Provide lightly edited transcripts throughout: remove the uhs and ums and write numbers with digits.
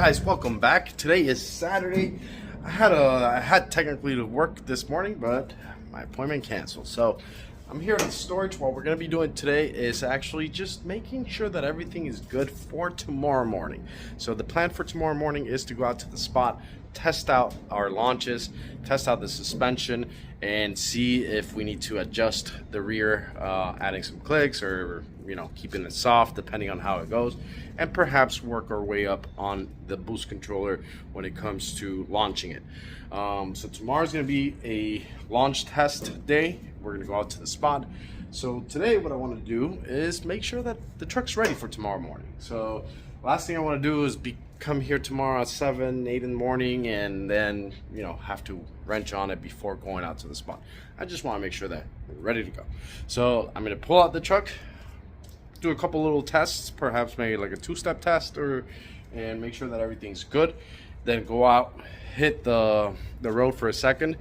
guys, welcome back. Today is Saturday. I had technically to work this morning, but my appointment canceled. So I'm here at the storage. What we're going to be doing today is actually just making sure that everything is good for tomorrow morning. So the plan for tomorrow morning is to go out to the spot, test out our launches, test out the suspension, and see if we need to adjust the rear, adding some clicks or keeping it soft depending on how it goes, and perhaps work our way up on the boost controller when it comes to launching it. So tomorrow's going to be a launch test day. We're going to go out to the spot. So today what I want to do is make sure that the truck's ready for tomorrow morning. So last thing I want to do is come here tomorrow at 7, 8 in the morning and then have to wrench on it before going out to the spot. I just want to make sure that we're ready to go. So I'm going to pull out the truck, do a couple little tests, perhaps maybe like a 2-step test, and make sure that everything's good. Then go out, hit the road for a second,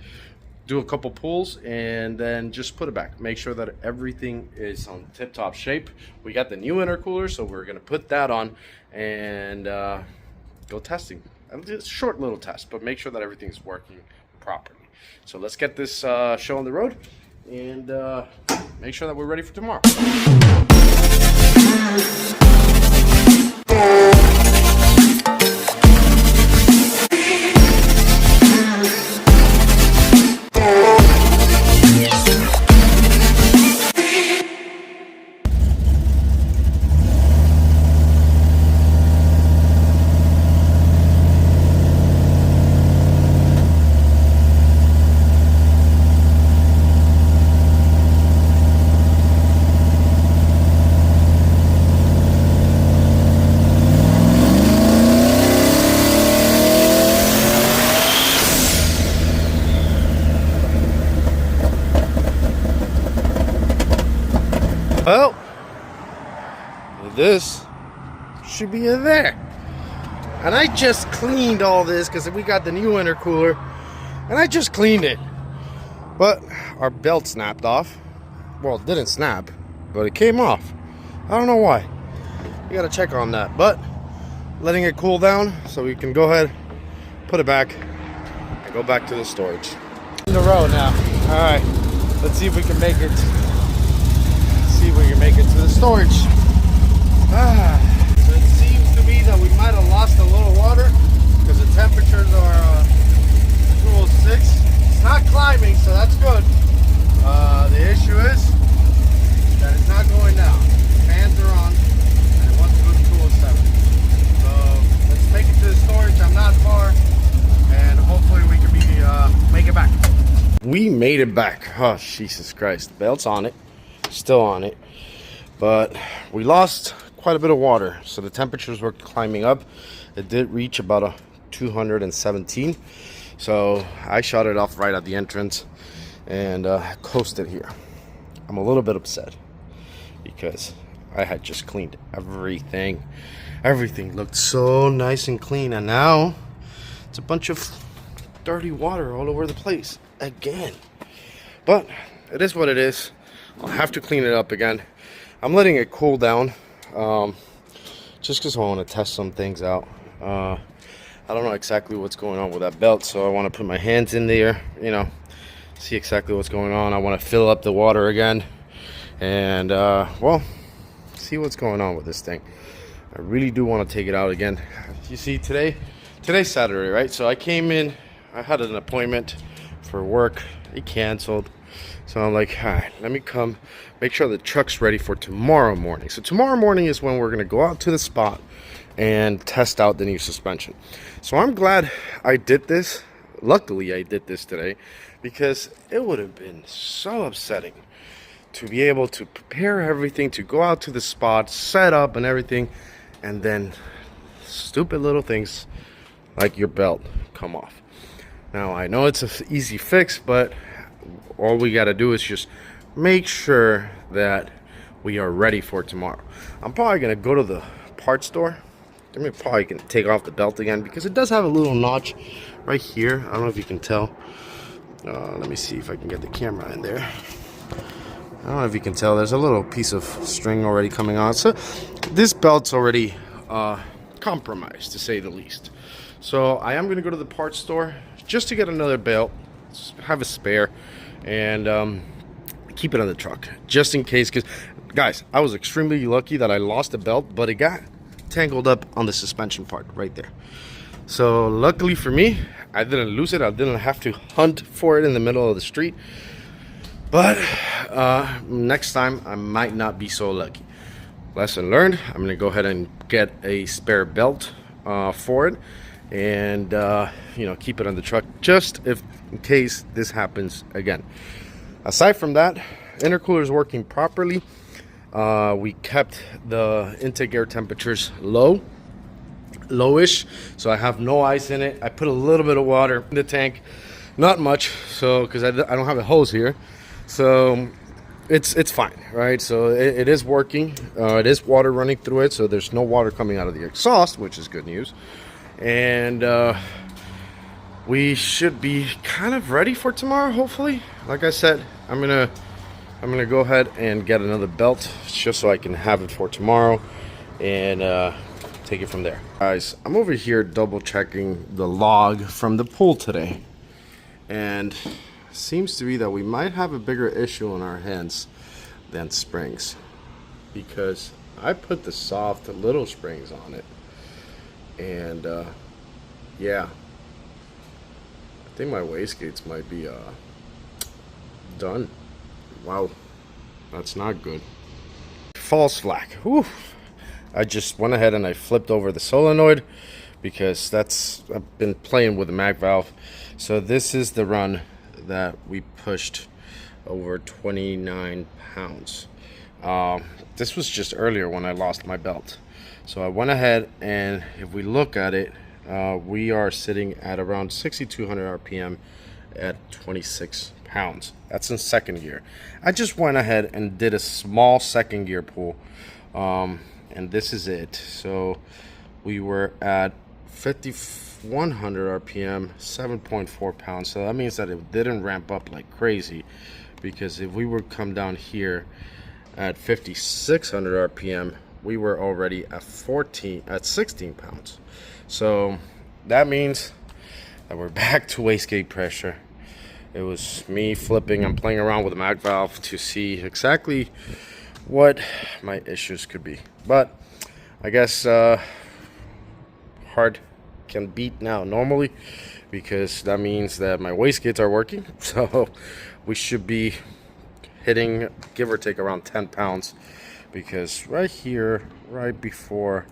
do a couple pulls, and then just put it back. Make sure that everything is on tip-top shape. We got the new intercooler, so we're gonna put that on and go testing. It's a short little test, but make sure that everything's working properly. So let's get this show on the road and make sure that we're ready for tomorrow. Well, this should be in there. And I just cleaned all this because we got the new intercooler and I just cleaned it. But our belt snapped off. Well, it didn't snap, but it came off. I don't know why. We got to check on that. But letting it cool down so we can go ahead, put it back, and go back to the storage. In the road now. All right, let's see if we can make it. See if we can make it to the storage. So it seems to me that we might have lost a little water because the temperatures are 206. It's not climbing, so that's good. The issue is that it's not going down. Fans are on, and it wants to go to 207. So let's make it to the storage. I'm not far, and hopefully we can make it back. We made it back. Oh, Jesus Christ. The belt's on it. Still on it, but we lost quite a bit of water, so the temperatures were climbing up. It did reach about 217, so I shut it off right at the entrance and coasted here. I'm a little bit upset because I had just cleaned everything. Everything looked so nice and clean, and now it's a bunch of dirty water all over the place again. But it is what it is. I'll have to clean it up again. I'm letting it cool down just because I want to test some things out. I don't know exactly what's going on with that belt, so I want to put my hands in there, see exactly what's going on. I want to fill up the water again and well, see what's going on with this thing. I really do want to take it out again. You see, today's Saturday, right? So I came in, I had an appointment for work. It canceled. So I'm like, all right, let me come make sure the truck's ready for tomorrow morning. So tomorrow morning is when we're going to go out to the spot and test out the new suspension. So I'm glad I did this. Luckily, I did this today because it would have been so upsetting to be able to prepare everything, to go out to the spot, set up and everything, and then stupid little things like your belt come off. Now, I know it's an easy fix, but all we got to do is just make sure that we are ready for tomorrow. I'm probably going to go to the parts store. I'm probably going to take off the belt again because it does have a little notch right here. I don't know if you can tell. Let me see if I can get the camera in there. I don't know if you can tell. There's a little piece of string already coming on. So this belt's already compromised, to say the least. So I am going to go to the parts store just to get another belt, have a spare, and keep it on the truck just in case. Because guys, I was extremely lucky that I lost the belt, but it got tangled up on the suspension part right there. So luckily for me, I didn't lose it. I didn't have to hunt for it in the middle of the street. But next time I might not be so lucky. Lesson learned. I'm gonna go ahead and get a spare belt for it, and you know, keep it on the truck just in case this happens again. Aside from that, intercooler is working properly. We kept the intake air temperatures lowish, so I have no ice in it. I put a little bit of water in the tank, not much, so because I don't have a hose here, so it's fine, right? So it is working. It is water running through it, so there's no water coming out of the exhaust, which is good news. And we should be kind of ready for tomorrow, hopefully. Like I said, I'm gonna go ahead and get another belt just so I can have it for tomorrow, and take it from there. Guys, I'm over here double checking the log from the pool today, and seems to be that we might have a bigger issue on our hands than springs, because I put the soft little springs on it, and yeah, I think my wastegates might be done. Wow, that's not good. False flag. Whew. I just went ahead and I flipped over the solenoid because I've been playing with the mag valve. So this is the run that we pushed over 29 pounds. This was just earlier when I lost my belt. So I went ahead, and if we look at it, we are sitting at around 6,200 RPM at 26 pounds. That's in second gear. I just went ahead and did a small second gear pull, and this is it. So we were at 5,100 RPM, 7.4 pounds. So that means that it didn't ramp up like crazy, because if we would come down here at 5,600 RPM, we were already at 16 pounds. So that means that we're back to wastegate pressure. It was me flipping and playing around with the mag valve to see exactly what my issues could be. But I guess hard can beat now normally, because that means that my wastegates are working. So we should be hitting, give or take, around 10 pounds, because right here, right before,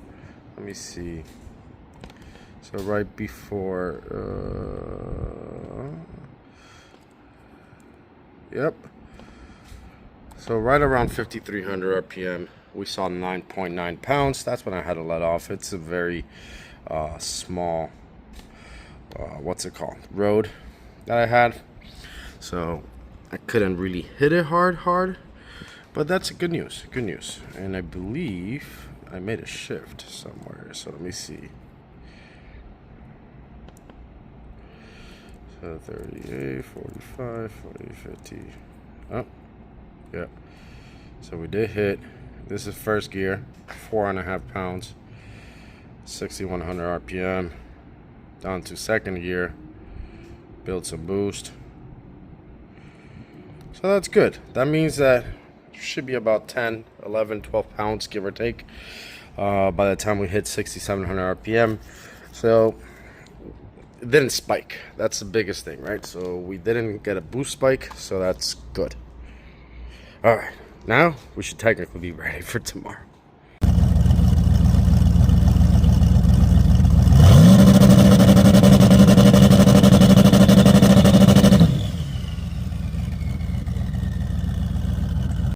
let me see. So right before, yep. So right around 5,300 RPM, we saw 9.9 pounds. That's when I had to let off. It's a very small, what's it called, road that I had. So I couldn't really hit it hard. But that's good news, good news. And I believe I made a shift somewhere. So let me see. So 38, 45, 40, 50. Oh, yeah. So we did hit. This is first gear, 4.5 pounds, 6,100 RPM. Down to second gear, build some boost. So that's good. That means that should be about 10, 11, 12 pounds, give or take, by the time we hit 6,700 RPM. So it didn't spike. That's the biggest thing, right? So we didn't get a boost spike, so that's good. All right, now we should technically be ready for tomorrow.